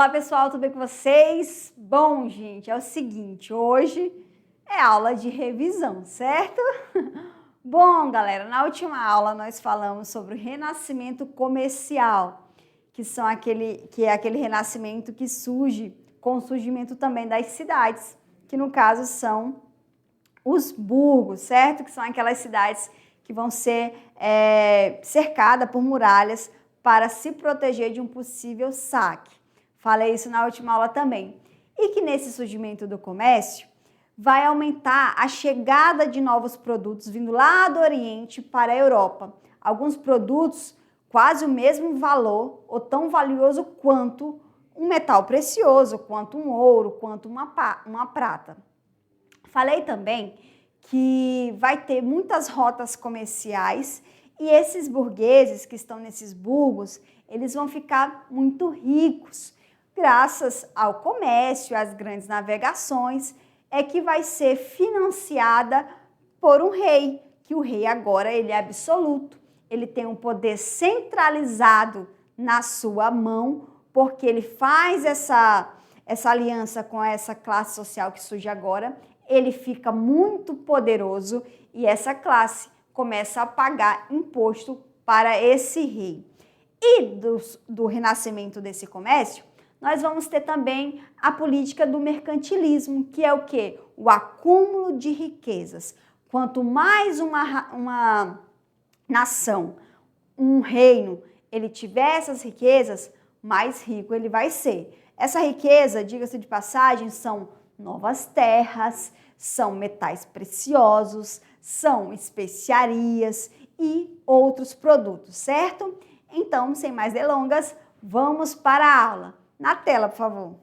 Olá pessoal, tudo bem com vocês? Bom, gente, é o seguinte, hoje é aula de revisão, certo? Bom, galera, na última aula nós falamos sobre o renascimento comercial, que é aquele renascimento que surge com o surgimento também das cidades, que no caso são os burgos, certo? Que são aquelas cidades que vão ser cercadas por muralhas para se proteger de um possível saque. Falei isso na última aula também. E que nesse surgimento do comércio vai aumentar a chegada de novos produtos vindo lá do Oriente para a Europa. Alguns produtos quase o mesmo valor ou tão valioso quanto um metal precioso, quanto um ouro, quanto uma prata. Falei também que vai ter muitas rotas comerciais e esses burgueses que estão nesses burgos, eles vão ficar muito ricos. Graças ao comércio, às grandes navegações, é que vai ser financiada por um rei, que o rei agora ele é absoluto, ele tem um poder centralizado na sua mão, porque ele faz essa aliança com essa classe social que surge agora, ele fica muito poderoso e essa classe começa a pagar imposto para esse rei. E do renascimento desse comércio, nós vamos ter também a política do mercantilismo, que é o quê? O acúmulo de riquezas. Quanto mais uma nação, um reino, ele tiver essas riquezas, mais rico ele vai ser. Essa riqueza, diga-se de passagem, são novas terras, são metais preciosos, são especiarias e outros produtos, certo? Então, sem mais delongas, vamos para a aula. Na tela, por favor.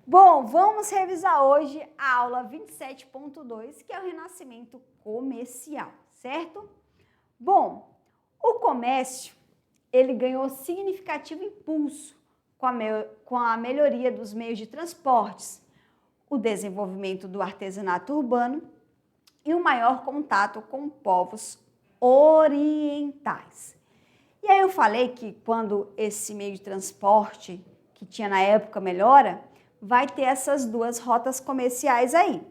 Bom, vamos revisar hoje a aula 27.2, que é o renascimento comercial, certo? Bom, o comércio, ele ganhou significativo impulso com a melhoria dos meios de transportes, o desenvolvimento do artesanato urbano e o maior contato com povos orientais. E aí eu falei que quando esse meio de transporte que tinha na época melhora, vai ter essas duas rotas comerciais aí,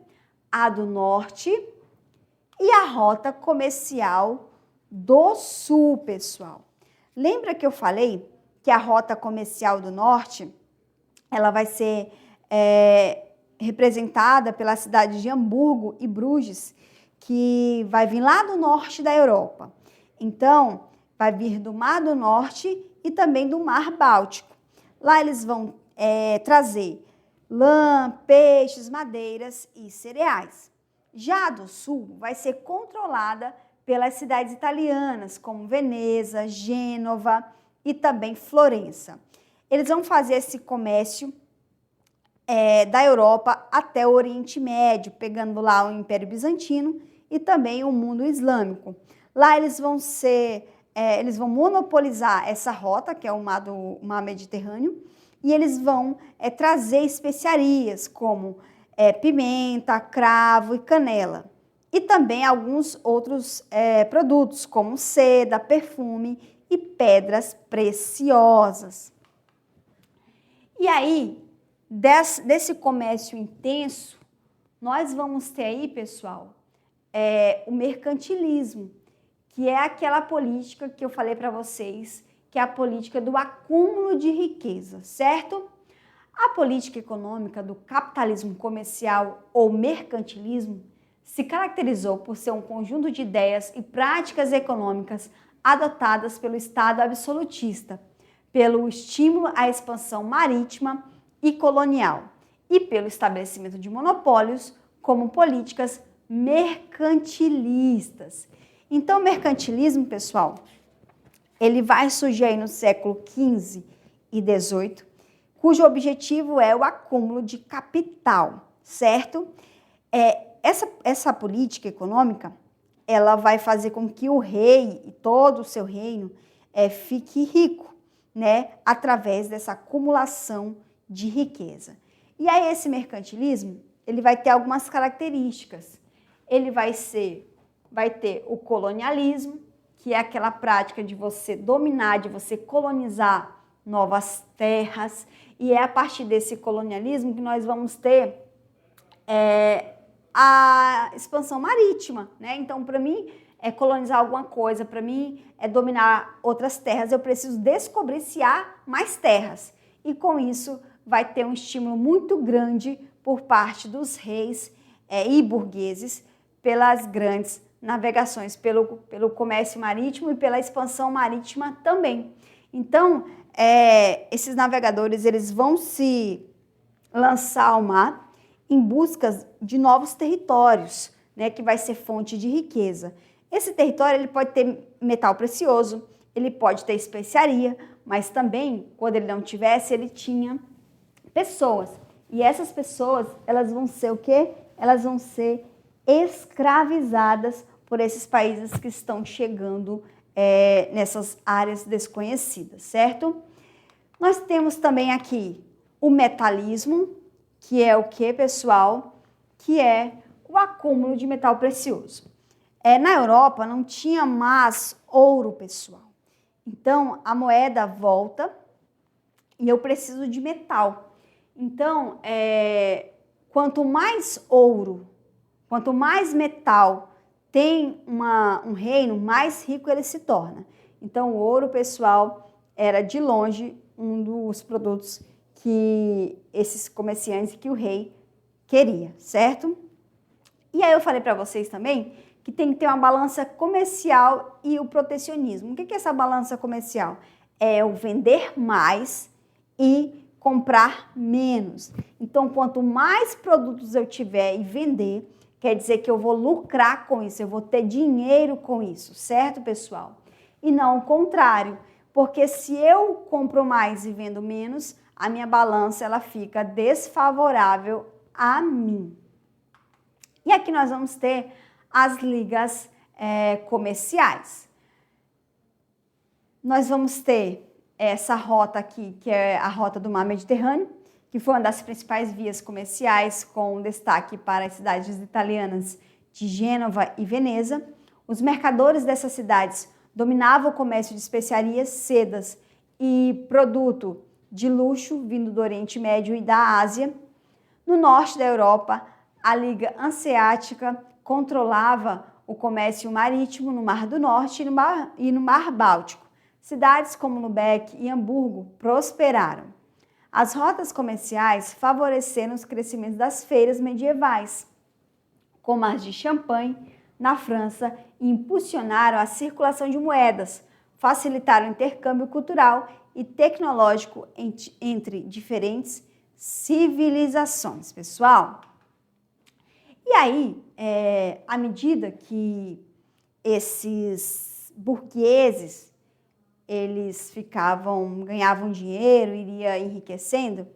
a do norte e a rota comercial do sul, pessoal. Lembra que eu falei que a rota comercial do norte, ela vai ser representada pela cidade de Hamburgo e Bruges, que vai vir lá do norte da Europa. Então, vai vir do Mar do Norte e também do Mar Báltico. Lá eles vão trazer lã, peixes, madeiras e cereais. Já a do sul vai ser controlada pelas cidades italianas, como Veneza, Gênova e também Florença. Eles vão fazer esse comércio da Europa até o Oriente Médio, pegando lá o Império Bizantino e também o mundo islâmico. Lá eles vão monopolizar essa rota, que é o mar Mediterrâneo, e eles vão trazer especiarias como pimenta, cravo e canela. E também alguns outros produtos, como seda, perfume e pedras preciosas. E aí, desse comércio intenso, nós vamos ter aí, pessoal, o mercantilismo, que é aquela política que eu falei para vocês, que é a política do acúmulo de riqueza, certo? A política econômica do capitalismo comercial ou mercantilismo se caracterizou por ser um conjunto de ideias e práticas econômicas adotadas pelo Estado absolutista, pelo estímulo à expansão marítima e colonial e pelo estabelecimento de monopólios como políticas mercantilistas. Então, o mercantilismo, pessoal, ele vai surgir aí no século XV e XVIII, cujo objetivo é o acúmulo de capital, certo? Essa política econômica, ela vai fazer com que o rei e todo o seu reino fique rico, né? Através dessa acumulação de riqueza. E aí esse mercantilismo, ele vai ter algumas características. Ele vai ter o colonialismo, que é aquela prática de você dominar, de você colonizar novas terras, e é a partir desse colonialismo que nós vamos ter a expansão marítima, né? Então, para mim, colonizar alguma coisa, para mim, dominar outras terras, eu preciso descobrir se há mais terras. E com isso, vai ter um estímulo muito grande por parte dos reis e burgueses pelas grandes navegações, pelo comércio marítimo e pela expansão marítima também. Então, esses navegadores, eles vão se lançar ao mar em busca de novos territórios, né, que vai ser fonte de riqueza. Esse território ele pode ter metal precioso, ele pode ter especiaria, mas também, quando ele não tivesse, ele tinha pessoas. E essas pessoas, elas vão ser o quê? Elas vão ser escravizadas por esses países que estão chegando nessas áreas desconhecidas, certo? Nós temos também aqui o metalismo, que é o que, pessoal? Que é o acúmulo de metal precioso. Na Europa não tinha mais ouro, pessoal. Então, a moeda volta e eu preciso de metal. Então, quanto mais ouro, quanto mais metal tem um reino, mais rico ele se torna. Então, o ouro, pessoal, era de longe um dos produtos que esses comerciantes, que o rei queria, certo? E aí eu falei para vocês também que tem que ter uma balança comercial e o protecionismo. O que é essa balança comercial? É o vender mais e comprar menos. Então, quanto mais produtos eu tiver e vender, quer dizer que eu vou lucrar com isso, eu vou ter dinheiro com isso, certo, pessoal? E não o contrário, porque se eu compro mais e vendo menos, a minha balança ela fica desfavorável a mim. E aqui nós vamos ter as ligas comerciais. Nós vamos ter essa rota aqui, que é a rota do Mar Mediterrâneo, que foi uma das principais vias comerciais, com destaque para as cidades italianas de Gênova e Veneza. Os mercadores dessas cidades dominavam o comércio de especiarias, sedas e produto de luxo vindo do Oriente Médio e da Ásia. No norte da Europa, a Liga Hanseática controlava o comércio marítimo no Mar do Norte e no Mar Báltico. Cidades como Lubeck e Hamburgo prosperaram. As rotas comerciais favoreceram os crescimentos das feiras medievais, como as de Champagne, na França, e impulsionaram a circulação de moedas, facilitaram o intercâmbio cultural e tecnológico entre diferentes civilizações, pessoal. E aí, à medida que esses burgueses, eles ganhavam dinheiro, iria enriquecendo,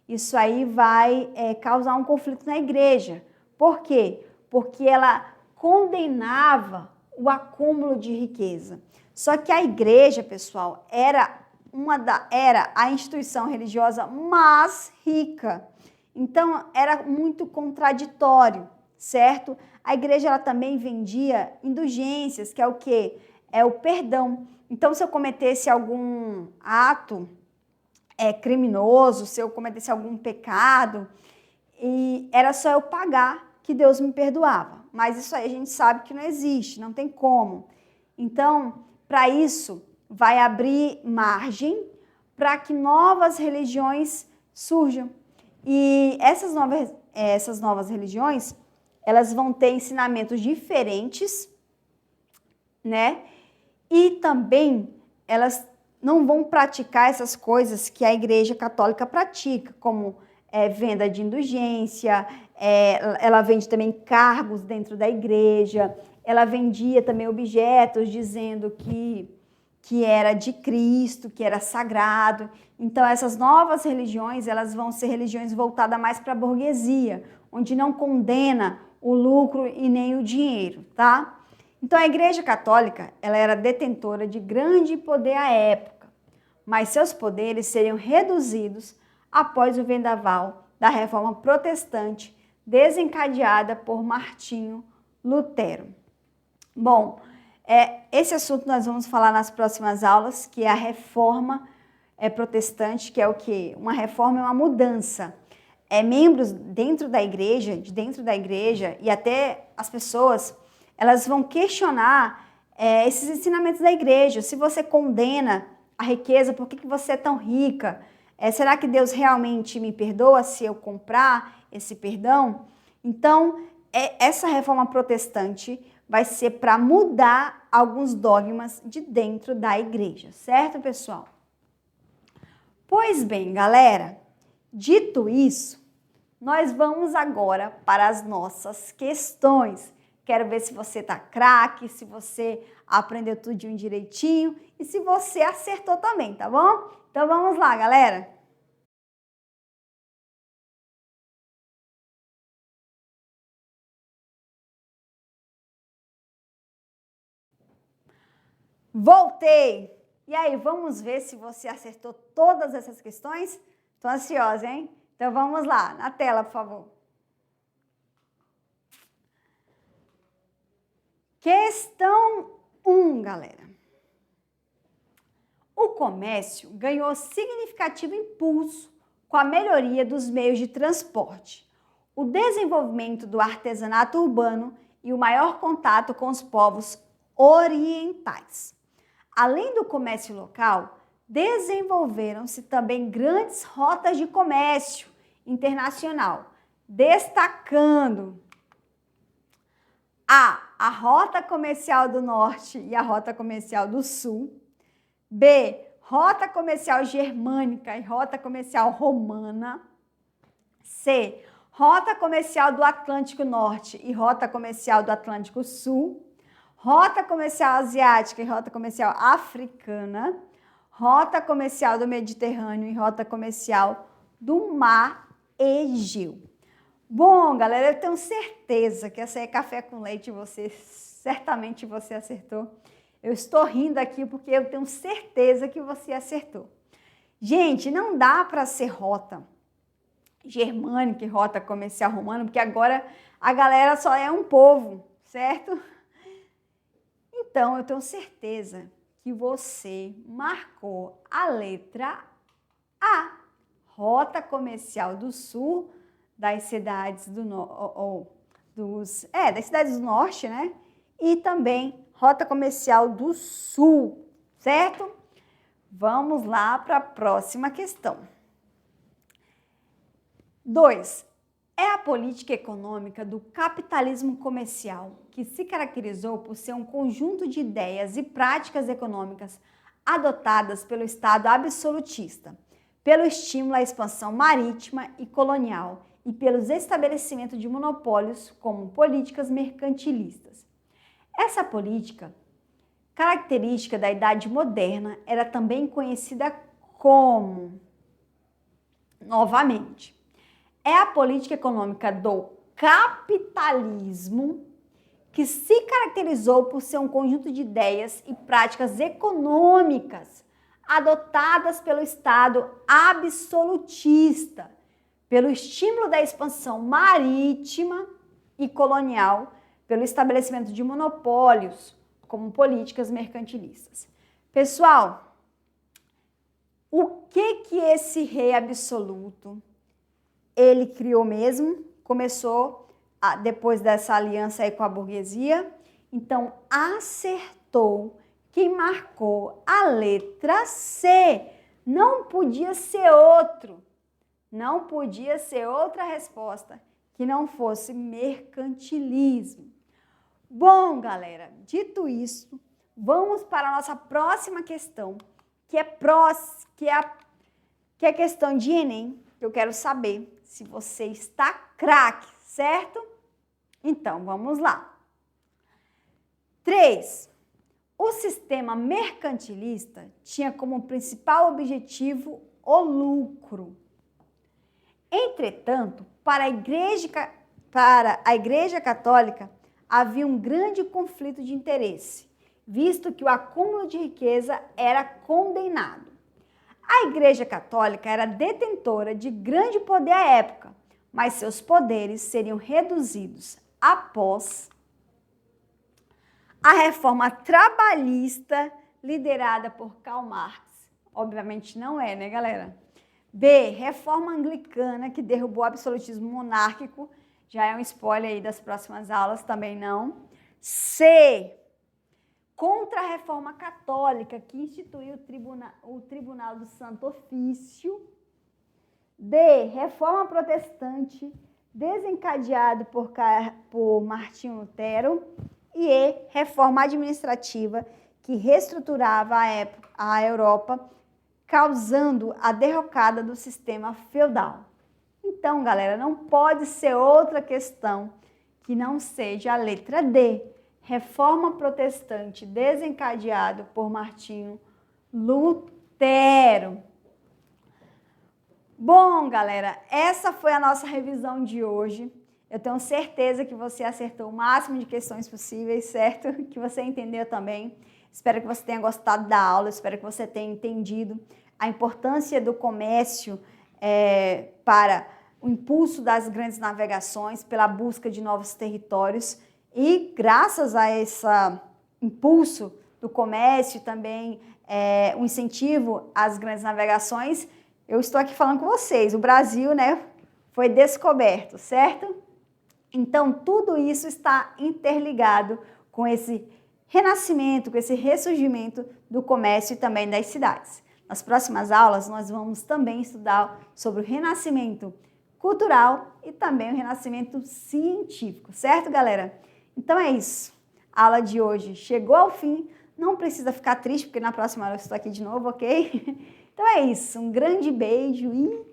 isso aí vai causar um conflito na igreja. Por quê? Porque ela condenava o acúmulo de riqueza. Só que a igreja, pessoal, era a instituição religiosa mais rica. Então, era muito contraditório, certo? A igreja ela também vendia indulgências, que é o quê? É o perdão. Então, se eu cometesse algum ato criminoso, se eu cometesse algum pecado, e era só eu pagar que Deus me perdoava. Mas isso aí a gente sabe que não existe, não tem como. Então, para isso, vai abrir margem para que novas religiões surjam. E essas novas religiões, elas vão ter ensinamentos diferentes, né? E também elas não vão praticar essas coisas que a Igreja Católica pratica, como venda de indulgência, ela vende também cargos dentro da igreja, ela vendia também objetos dizendo que era de Cristo, que era sagrado. Então, essas novas religiões, elas vão ser religiões voltadas mais para a burguesia, onde não condena o lucro e nem o dinheiro, tá? Então, a Igreja Católica, ela era detentora de grande poder à época, mas seus poderes seriam reduzidos após o vendaval da Reforma Protestante, desencadeada por Martinho Lutero. Bom, esse assunto nós vamos falar nas próximas aulas, que é a Reforma protestante, que é o quê? Uma reforma é uma mudança. Membros dentro da igreja, de dentro da igreja, e até as pessoas, elas vão questionar esses ensinamentos da igreja. Se você condena a riqueza, por que você é tão rica? Será que Deus realmente me perdoa se eu comprar esse perdão? Então, essa reforma protestante vai ser para mudar alguns dogmas de dentro da igreja, certo, pessoal? Pois bem, galera, dito isso, nós vamos agora para as nossas questões. Quero ver se você tá craque, se você aprendeu tudinho direitinho e se você acertou também, tá bom? Então vamos lá, galera. Voltei! E aí, vamos ver se você acertou todas essas questões? Tô ansiosa, hein? Então vamos lá, na tela, por favor. Questão 1, galera. O comércio ganhou significativo impulso com a melhoria dos meios de transporte, o desenvolvimento do artesanato urbano e o maior contato com os povos orientais. Além do comércio local, desenvolveram-se também grandes rotas de comércio internacional, destacando a Rota Comercial do Norte e a Rota Comercial do Sul, B, Rota Comercial Germânica e Rota Comercial Romana, C, Rota Comercial do Atlântico Norte e Rota Comercial do Atlântico Sul, Rota Comercial Asiática e Rota Comercial Africana, Rota Comercial do Mediterrâneo e Rota Comercial do Mar Egeu. Bom, galera, eu tenho certeza que essa é café com leite, certamente você acertou. Eu estou rindo aqui porque eu tenho certeza que você acertou. Gente, não dá para ser rota germânica e rota comercial romana, porque agora a galera só é um povo, certo? Então, eu tenho certeza que você marcou a letra A, Rota Comercial do Sul, das cidades das cidades do norte, né? E também Rota Comercial do Sul, certo? Vamos lá para a próxima questão. 2. É a política econômica do capitalismo comercial, que se caracterizou por ser um conjunto de ideias e práticas econômicas adotadas pelo Estado absolutista, pelo estímulo à expansão marítima e colonial e pelos estabelecimentos de monopólios como políticas mercantilistas. Essa política, característica da Idade Moderna, era também conhecida como, novamente, é a política econômica do capitalismo que se caracterizou por ser um conjunto de ideias e práticas econômicas adotadas pelo Estado absolutista, pelo estímulo da expansão marítima e colonial, pelo estabelecimento de monopólios, como políticas mercantilistas. Pessoal, o que esse rei absoluto ele criou mesmo? Começou depois dessa aliança aí com a burguesia. Então, acertou quem marcou a letra C. Não podia ser outro. Não podia ser outra resposta que não fosse mercantilismo. Bom, galera, dito isso, vamos para a nossa próxima questão, que é a questão de Enem. Eu quero saber se você está craque, certo? Então, vamos lá. 3. O sistema mercantilista tinha como principal objetivo o lucro. Entretanto, para a Igreja Católica, havia um grande conflito de interesse, visto que o acúmulo de riqueza era condenado. A Igreja Católica era detentora de grande poder à época, mas seus poderes seriam reduzidos após a reforma trabalhista liderada por Karl Marx. Obviamente não é, né, galera? B, reforma anglicana que derrubou o absolutismo monárquico. Já é um spoiler aí das próximas aulas, também não. C, contra a reforma católica que instituiu o Tribunal do Santo Ofício. D, reforma protestante desencadeado por Martinho Lutero. E E, reforma administrativa que reestruturava a Europa, causando a derrocada do sistema feudal. Então, galera, não pode ser outra questão que não seja a letra D, reforma protestante desencadeado por Martinho Lutero. Bom, galera, essa foi a nossa revisão de hoje. Eu tenho certeza que você acertou o máximo de questões possíveis, certo? Que você entendeu também. Espero que você tenha gostado da aula, espero que você tenha entendido a importância do comércio para o impulso das grandes navegações, pela busca de novos territórios. E graças a esse impulso do comércio e também o incentivo às grandes navegações, eu estou aqui falando com vocês. O Brasil, né, foi descoberto, certo? Então, tudo isso está interligado com esse renascimento, com esse ressurgimento do comércio e também das cidades. Nas próximas aulas, nós vamos também estudar sobre o renascimento cultural e também o renascimento científico, certo, galera? Então é isso. A aula de hoje chegou ao fim. Não precisa ficar triste, porque na próxima aula eu estou aqui de novo, ok? Então é isso. Um grande beijo e